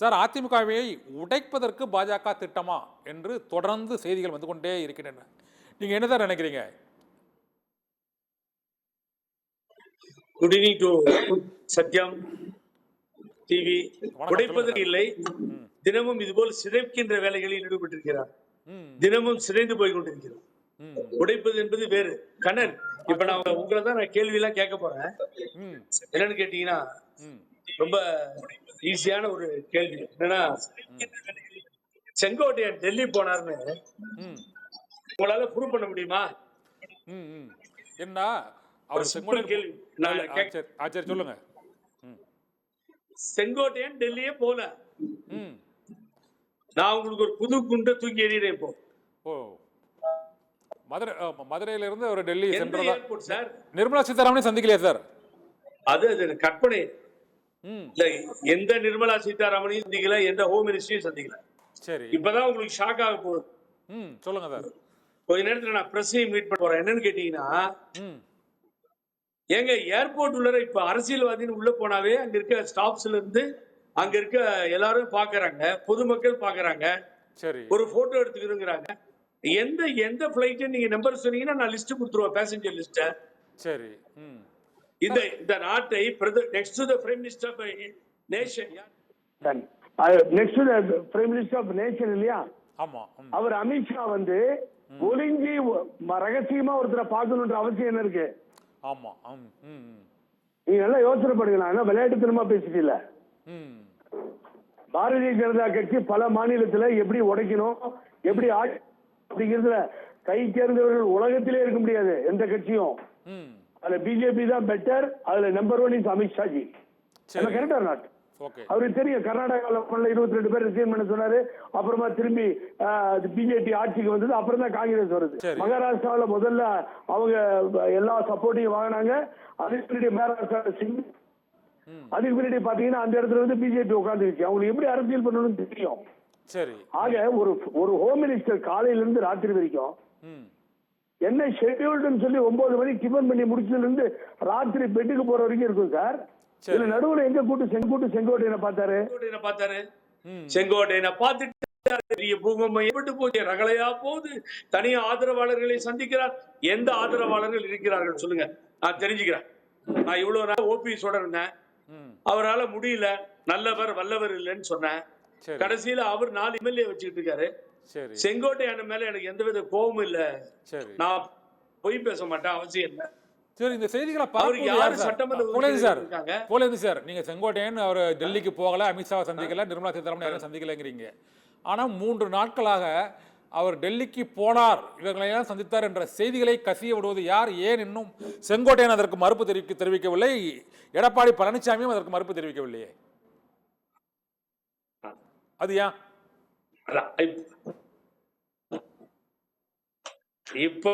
Sir, அதிமுகவை உடைப்பதற்கு பாஜக திட்டமா என்று தொடர்ந்து செய்திகள் வந்து கொண்டே இருக்கின்றன. நீங்க என்ன சார் நினைக்கிறீங்க? Good evening to Sathyam TV. உடைப்பது இல்லை, தினமும் இதுபோல் சிதைக்கின்ற வேலைகளில் ஈடுபட்டிருக்கிறார். தினமும் சிதைந்து போய் கொண்டிருக்கிறார். உடைப்பது என்பது வேறு. கண்ணன், இப்ப நான் உங்களை தான் நான் கேள்வி எல்லாம் கேட்க போறேன். என்னன்னு கேட்டீங்கன்னா, ரொம்ப ஈஸியான ஒரு கேள்வி. என்னன்னா, செங்கோட்டையன் டெல்லி போனார்னு உங்களால ப்ரூவ் பண்ண முடியுமா? என்ன அவர் கேள்வி சொல்லுங்க. செங்கோட்டையன் டெல்லியே போல. நான் உங்களுக்கு ஒரு புது குண்டை தூக்கி எறிகிறேன். இப்போ மதுரையில இருந்து ஒரு டெல்லி சென்றதா சார்? நிர்மலா சீதாராமனை சந்திக்கலையா சார்? அது கற்பனை. எந்த நிர்மலா சீதாராமனையும் சந்திக்கல, எந்த ஹோம் மினிஸ்டரையும் சந்திக்கல. சரி, இப்பதான் உங்களுக்கு ஷாக் ஆக போகுது. சொல்லுங்க சார். கொஞ்ச நேரத்துல நான் பிரஸையும் மீட் பண்ண போறேன். என்னன்னு கேட்டீங்கன்னா, எங்க ஏர்போர்ட் உள்ள இப்ப அரசியல்வாதின்னு உள்ள போனாவே அங்க இருக்க ஸ்டாஃப்ஸ்ல இருந்து அங்க இருக்க எல்லாரும் பாக்குறாங்க, பொதுமக்கள் பாக்குறாங்க. சரி, ஒரு போட்டோ எடுத்துக்கிறோங்கிறாங்க. எந்த எந்த பிளைட் நீங்க நம்பர் சொன்னீங்கன்னா நான் லிஸ்ட் கொடுத்துருவேன், பேசஞ்சர் லிஸ்ட். சரி, இந்த நாட்டை next to the prime minister of nation, next to the prime minister of nation இல்லையா? ஆமா. அவர் அமித்ஷா வந்து ஒளிஞ்சி ரகசியமா ஒருத்தரை பார்க்கணுன்ற அவசியம் என்ன இருக்கு? ஆமா. நீங்க நல்லா யோசனை பண்ணுங்க. நான் விளையாட்டுத்தனமா பேசிட்டீங்க. பாரதிய ஜனதா கட்சி பல மாநிலத்துல எப்படி உடைக்கணும், எப்படி அப்படிங்கிறதுல கை சேர்ந்தவர்கள் உலகத்திலே இருக்க முடியாது எந்த கட்சியும். அதுல பிஜேபி தான் பெட்டர். அதுல நம்பர் 1 இஸ் அமித்ஷா ஜி. கரெக்டா நாட்? அவருக்கு தெரியும் கர்நாடகாவில் 22 பேர் ரிசைன் பண்ண சொன்னாரு. அப்புறமா திரும்பி பிஜேபி ஆட்சிக்கு வந்தது. அப்புறம் தான் காங்கிரஸ் வருது. மகாராஷ்டிராவில் முதல்ல அவங்க எல்லா சப்போர்ட்டையும் வாங்கினாங்க. அதுக்கு பின்னாடி மகாராஷ்டிரா சிங், அதுக்கு பின்னாடி பாத்தீங்கன்னா அந்த இடத்துல வந்து பிஜேபி உட்காந்துருச்சு. அவங்களுக்கு எப்படி அரசியல் பண்ணணும்னு தெரியும். சரி, ஆக ஒரு ஹோம் மினிஸ்டர் காலையில இருந்து ராத்திரி வரைக்கும் என்ன ஷெட்யூல்டுன்னு சொல்லி 9 மணிக்கு டிஃபன் பண்ணி முடிச்சதுல இருந்து ராத்திரி பெட்டுக்கு போற வரைக்கும் இருக்கும் சார். இதுல நடுவுல எங்க செங்கோட்டையனை பார்த்தாரு. செங்கோட்டையனை பார்த்துட்டு பூகம்பம் ஏற்பட்டு போச்சு, ரகலையா போகுது. தனி ஆதரவாளர்களை சந்திக்கிறார். எந்த ஆதரவாளர்கள் இருக்கிறார்கள் சொல்லுங்க, நான் தெரிஞ்சுக்கிறேன். நான் இவ்வளவு நாள் ஓபிஎஸோட இருந்தேன். அவரால் முடியல, நல்லவர் வல்லவர் இல்லைன்னு சொன்னேன். கடைசியில அவர் 4 எம்எல்ஏ வச்சுக்கிட்டு இருக்காரு. செங்கோட்டையன் மேல எனக்கு எந்தவித கோபமும் இல்ல. நான் பொய் பேச மாட்டேன், அவசியம் இல்லை. சரி, இந்த செய்திகளை சார், நீங்க செங்கோட்டையன் அவர் டெல்லிக்கு போகல, அமித்ஷாவை சந்திக்கல, நிர்மலா சீதாராமன் யாரும் சந்திக்கலங்கிறீங்க. ஆனா 3 நாட்களாக அவர் டெல்லிக்கு போனார், இவர்களையெல்லாம் சந்தித்தார் என்ற செய்திகளை கசிய விடுவது யார்? ஏன் இன்னும் செங்கோட்டையன் அதற்கு மறுப்பு தெரிவிக்கவில்லை? எடப்பாடி பழனிசாமியும் அதற்கு மறுப்பு தெரிவிக்கவில்லையே, அது ஏன்? இப்போ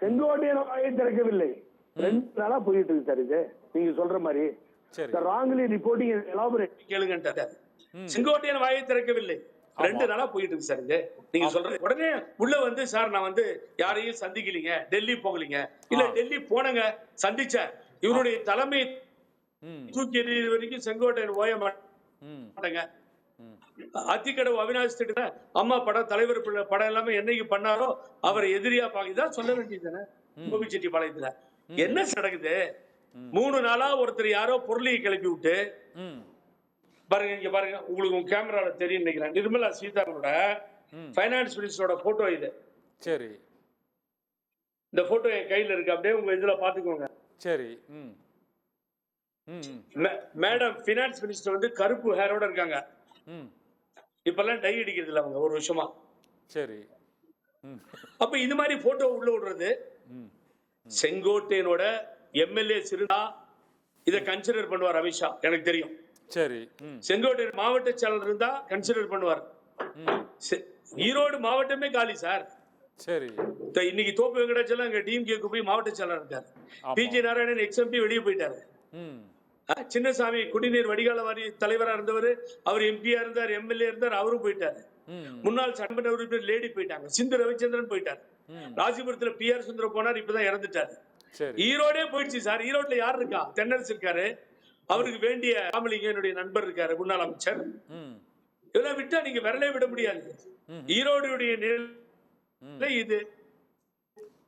செங்கோட்டையன் வாயை திறக்கவில்லை. 2 நாளா போயிட்டு இருக்கு சார். இது நீங்க சொல்ற மாதிரி ராங்லி ரிப்போர்ட்டிங் கேளுங்க. செங்கோட்டையன் வாயை திறக்கவில்லை, 2 நாளா போயிட்டு இருக்கு சார். இது நீங்க சொல்றது உடனே உள்ள வந்து சார் நான் வந்து யாரையும் சந்திக்கலீங்க, டெல்லி போகலீங்க. இல்ல டெல்லி போனங்க, சந்திச்ச இவருடைய தலைமை தூக்கி எறிகிற வரைக்கும் செங்கோட்டையன் ஓய மாட்டேங்க. அத்திக்கடவு அவினாஷ் திட்ட அம்மா படம், தலைவர் படம் எல்லாமே என்னைக்கு பண்ணாரோ அவரை எதிரியா பாக்கிதான் சொல்ல வேண்டியதுதானே. கோபிச்செட்டிப்பாளையத்துல என்ன நடக்குது? 3 நாளா ஒருத்தர் யாரோ பொருளையை கிளப்பி விட்டு பாருங்க, இங்க பாருங்க, உங்களுக்கு கேமரால தெரியும் நினைக்கிறேன். நிர்மலா சீதாராமனோட பைனான்ஸ் மினிஸ்டரோட போட்டோ இது. சரி, இந்த போட்டோ என் கையில இருக்கு, அப்படியே உங்க இதுல பாத்துக்கோங்க. சரி, மேடம் பினான்ஸ் மினிஸ்டர் வந்து கருப்பு ஹேரோட இருக்காங்க. இப்பெல்லாம் டை அடிக்கிறது இல்ல அவங்க, ஒரு வருஷமா. சரி, அப்ப இது மாதிரி போட்டோ உள்ள விடுறது. செங்கோட்டையனோட எம்எல்ஏ இருந்தா இதை கன்சிடர் பண்ணுவார் அமித்ஷா, எனக்கு தெரியும். சரி, செங்கோட்டையன் மாவட்ட செயலர் இருந்தா கன்சிடர் பண்ணுவார். ஈரோடு மாவட்டமே காலி சார். சரி, இன்னைக்கு தோப்பு வெங்கடாச்சலம் அங்க டிஎம்கேக்கு போய் மாவட்ட செயலர் இருக்காரு. பிஜி நாராயணன் எக்ஸ்எம்பி வெளியே போயிட்டாரு. சின்னசாமி குடிநீர் வடிகால வாரிய தலைவரா இருந்தவர், அவர் எம்பியா இருந்தார், எம்எல்ஏ இருந்தார், அவரும் போயிட்டாரு. முன்னாள் சட்டமன்ற உறுப்பினர் லேடி போயிட்டாங்க, சிந்து ரவிச்சந்திரன் போயிட்டார். ராசிபுரத்துல PR சுந்தரம் போனார், இப்பதான் இறந்துட்டாரு. சரி. ஈரோடே போயிடுச்சு சார். ஈரோட்ல யார் இருக்கா? தென்னரசு இருக்காரு, அவருக்கு வேண்டிய ராமலிங்கம் என்னுடைய நண்பர் இருக்காரு, முன்னாள் அமைச்சர். இதெல்லாம் விட்டா நீங்க விரலே விட முடியாது. ஈரோடுடைய நிலை இது.